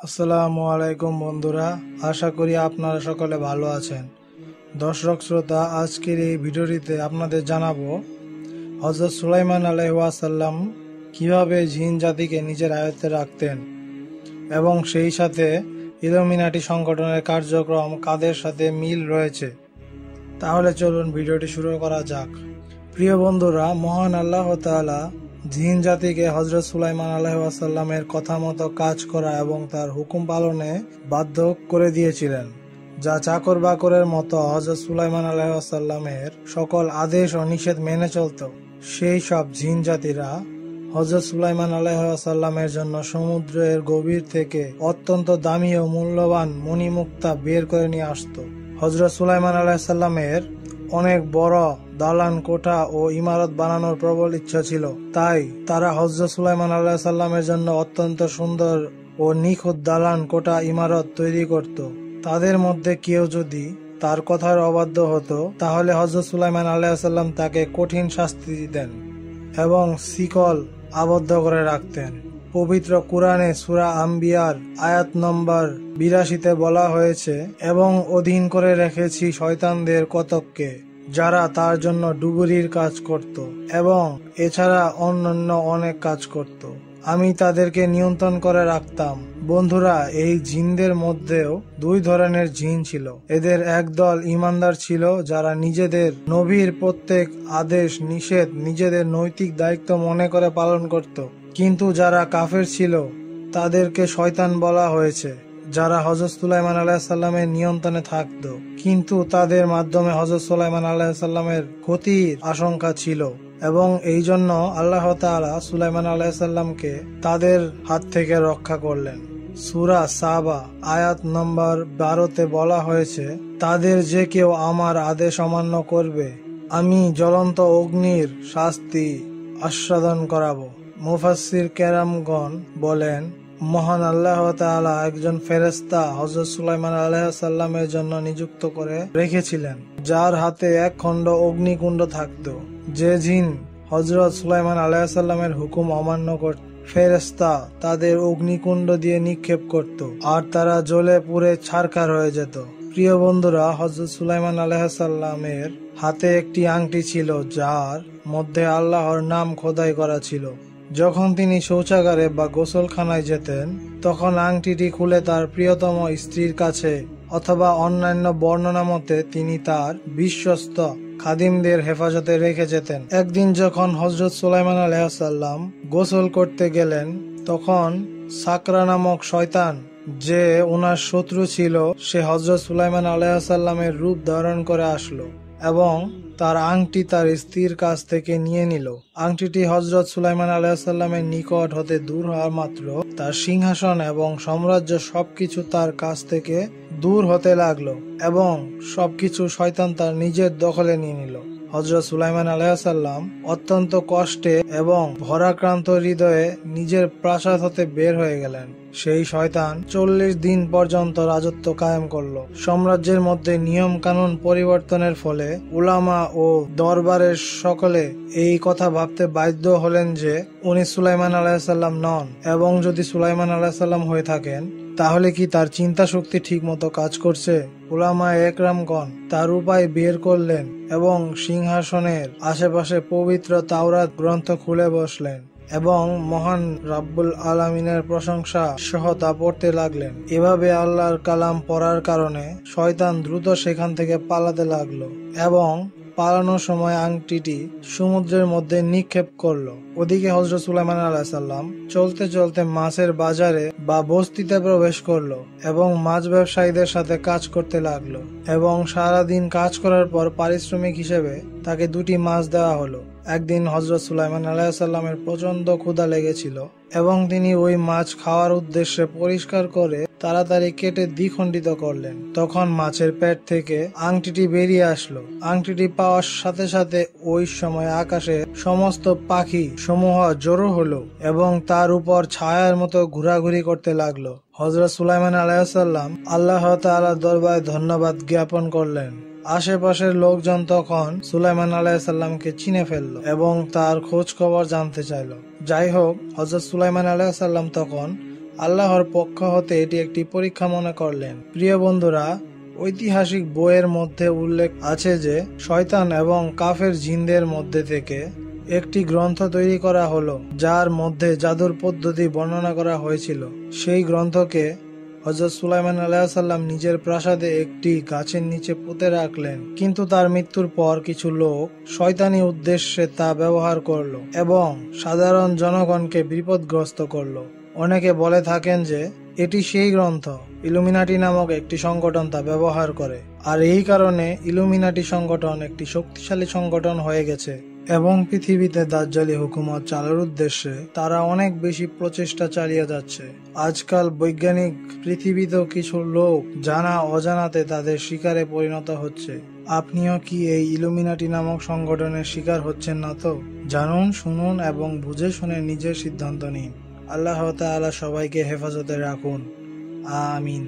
আসসালামু আলাইকুম বন্ধুরা, আশা করি আপনারা সকলে ভালো আছেন। দর্শক শ্রোতা, আজকের এই ভিডিওটিতে আপনাদের জানাবো হযরত সুলাইমান আলাইহিসসালাম কিভাবে জিন জাতিকে নিজের আয়ত্তে রাখতেন এবং সেই সাথে ইলুমিনাটি সংগঠনের কার্যক্রম কাদের সাথে মিল রয়েছে। তাহলে চলুন ভিডিওটি শুরু করা যাক। প্রিয় বন্ধুরা, মহান আল্লাহ তাআলা জিন জাতিকে হযরত সুলাইমান আলাইহিসসালামের কথা মতো কাজ করা এবং তার হুকুম পালনে বাধ্য করে দিয়েছিলেন, যা চাকর বাকরের মতো হযরত সুলাইমান আলাইহিসসালামের সকল আদেশ ও নিষেধ মেনে চলত। সেই সব জিন জাতিরা হযরত সুলাইমান আলাইহিসসালামের জন্য সমুদ্রের গভীর থেকে অত্যন্ত দামি ও মূল্যবান মণিমুক্তা বের করে নিয়ে আসত। হযরত সুলাইমান আলাইহিসসালামের অনেক বড় দালান কোঠা ও ইমারত বানানোর প্রবল ইচ্ছা ছিল, তাই তারা হযরত সুলাইমান আলাইহিসসালামের জন্য অত্যন্ত সুন্দর ও নিখুঁত দালান কোঠা ইমারত তৈরি করত। তাদের মধ্যে কেউ যদি তার কথার অবাধ্য হতো, তাহলে হযরত সুলাইমান আলাইহিসসালাম তাকে কঠিন শাস্তি দিতেন এবং শিকল আবদ্ধ করে রাখতেন। পবিত্র কুরআনে সূরা আম্বিয়ার আয়াত নম্বর ৮২-তে বলা হয়েছে, এবং অধীন করে রেখেছি শয়তানদের কতককে, যারা তার জন্য ডুবুরির কাজ করত এবং এছাড়া অন্যান্য অনেক কাজ করত। আমি তাদেরকে নিয়ন্ত্রণ করে রাখতাম। বন্ধুরা, এই জিনদের মধ্যেও দুই ধরনের জিন ছিল। এদের একদল ইমানদার ছিল, যারা নিজেদের নবীর প্রত্যেক আদেশ নিষেধ নিজেদের নৈতিক দায়িত্ব মনে করে পালন করত। কিন্তু যারা কাফের ছিল তাদেরকে শয়তান বলা হয়েছে, যারা হযরত সুলাইমান আলাইহিসসালামের নিয়ন্ত্রণে থাকত, কিন্তু তাদের মাধ্যমে হযরত সুলাইমান আলাইহিসসালামের ক্ষতির আশঙ্কা ছিল এবং এই জন্য আল্লাহ তাআলা সুলাইমান আলাইহিসসালামকে তাদের হাত থেকে রক্ষা করলেন। সূরা সাবা আয়াত নম্বর ১২-তে বলা হয়েছে, তাদের যে কেউ আমার আদেশ অমান্য করবে, আমি জ্বলন্ত অগ্নির শাস্তি আস্বাদন করাবো। মুফাসসির কেরামগণ বলেন, মহান আল্লাহ তাআলা একজন ফেরেশতা হযরত সুলাইমান আলাইহিসসালামের জন্য নিযুক্ত করে রেখেছিলেন, যার হাতে এক খণ্ড অগ্নিকুণ্ড থাকত। যে জিন হযরত সুলাইমান আলাইহিসসালামের হুকুম অমান্য করত, ফেরেশতা তাদের অগ্নিকুণ্ড দিয়ে নিক্ষেপ করত আর তারা জ্বলে পুড়ে ছারখার হয়ে যেত। প্রিয় বন্ধুরা, হযরত সুলাইমান আলাইহিসসালামের হাতে একটি আংটি ছিল, যার মধ্যে আল্লাহর নাম খোদাই করা ছিল। যখন তিনি শৌচাগারে বা গোসলখানায় যেতেন, তখন আংটিটি খুলে তার প্রিয়তম স্ত্রীর কাছে অথবা অন্যান্য বর্ণনা মতে তিনি তার বিশ্বস্ত খাদিমদের হেফাজতে রেখে যেতেন। একদিন যখন হযরত সুলাইমান আলাইহিসসালাম গোসল করতে গেলেন, তখন সাকরা নামক শয়তান, যে ওনার শত্রু ছিল, সে হযরত সুলাইমান আলাইহিসসালামের রূপ ধারণ করে আসলো এবং তার আংটি তার স্ত্রীর কাছ থেকে নিয়ে নিল। আংটিটি হযরত সুলাইমান আলাইহিসসালামের নিকট হতে দূর হওয়া মাত্র তার সিংহাসন এবং সাম্রাজ্য সবকিছু তার কাছ থেকে দূর হতে লাগলো এবং সবকিছু শয়তান তার নিজের দখলে নিয়ে নিল। হযরত সুলাইমান আলাইহিসসালাম অত্যন্ত কষ্টে এবং ভরাক্রান্ত হৃদয়ে নিজের প্রাসাদ হতে বের হয়ে গেলেন। সেই শয়তান ৪০ দিন পর্যন্ত রাজত্ব কায়েম করলো। সাম্রাজ্যের মধ্যে নিয়ম কানুন পরিবর্তনের ফলে উলামা ও দরবারের সকলে এই কথা ভাবতে বাধ্য হলেন যে উনি সুলাইমান আলাইহিসসালাম নন, এবং যদি সুলাইমান আলাইহিসসালাম হয়ে থাকেন, তাহলে কি তার চিন্তা শক্তি ঠিক মতো কাজ করছে? উলামায়ে একরামগণ তার উপায় বের করলেন এবং সিংহাসনের আশেপাশে পবিত্র তাওরাত গ্রন্থ খুলে বসলেন এবং মহান রাব্বুল আলামিনের প্রশংসা সহ তা পড়তে লাগলেন। এভাবে আল্লাহর কালাম পড়ার কারণে শয়তান দ্রুত সেখান থেকে পালাতে লাগলো এবং পালানোর সময় আংটিটি সমুদ্রের মধ্যে নিক্ষেপ করলো। ওদিকে হযরত সুলাইমান আলাইহিসসালাম চলতে চলতে মাছের বাজারে বা বস্তিতে প্রবেশ করলো এবং মাছ ব্যবসায়ীদের সাথে কাজ করতে লাগলো এবং সারাদিন কাজ করার পর পারিশ্রমিক হিসেবে তাকে ২টি মাছ দেওয়া হলো। একদিন হযরত সুলাইমান আলাইহিসসালামের প্রচন্ড ক্ষুধা লেগেছিল এবং তিনি ওই মাছ খাওয়ার উদ্দেশ্যে পরিষ্কার করে তাড়াতাড়ি কেটে দ্বিখণ্ডিত করলেন। তখন মাছের পেট থেকে আংটিটি বেরিয়ে আসলো। আংটিটি পাওয়ার সাথে সাথে ওই সময় আকাশে সমস্ত পাখি সমূহ জড়ো হলো এবং তার উপর ছায়ার মতো ঘোরাঘুরি করতে লাগলো। হযরত সুলাইমান আলাইহিসসালাম আল্লাহ তাআলার দরবারে ধন্যবাদ জ্ঞাপন করলেন। আশেপাশের লোকজন তখন সুলাইমান আলাইহিসসালামকে চিনে ফেললো এবং তার খোঁজ খবর জানতে চাইল। যাই হোক, হযরত সুলাইমান আলাইহিসসালাম তখন আল্লাহর পক্ষ হতে এটি একটি পরীক্ষা মনে করলেন। প্রিয় বন্ধুরা, ঐতিহাসিক বইয়ের মধ্যে উল্লেখ আছে যে শয়তান এবং কাফের জিনদের মধ্যে থেকে একটি গ্রন্থ তৈরি করা হলো, যার মধ্যে জাদুর পদ্ধতি বর্ণনা করা হয়েছিল। সেই গ্রন্থকে হযরত সুলাইমান আলাইহিসসালাম নিজের প্রাসাদে একটি গাছের নিচে পুঁতে রাখলেন, কিন্তু তার মৃত্যুর পর কিছু লোক শয়তানি উদ্দেশ্যে তা ব্যবহার করলো এবং সাধারণ জনগণকে বিপদগ্রস্ত করলো। অনেকে বলে থাকেন যে এটি সেই গ্রন্থ। ইলুমিনাটি নামক একটি সংগঠন তা ব্যবহার করে, আর এই কারণে ইলুমিনাটি সংগঠন একটি শক্তিশালী সংগঠন হয়ে গেছে এবং পৃথিবীতে দাজ্জালি হুকুমত চালুর উদ্দেশ্যে তারা অনেক বেশি প্রচেষ্টা চালিয়ে যাচ্ছে। আজকাল বৈজ্ঞানিক পৃথিবীতেও কিছু লোক জানা অজানাতে তাদের শিকারে পরিণত হচ্ছে। আপনিও কি এই ইলুমিনাটি নামক সংগঠনের শিকার হচ্ছেন না তো? জানুন, শুনুন এবং বুঝে শুনে নিজের সিদ্ধান্ত নিন। আল্লাহ তাআলা সবাইকে হেফাজতে রাখুন। আমিন।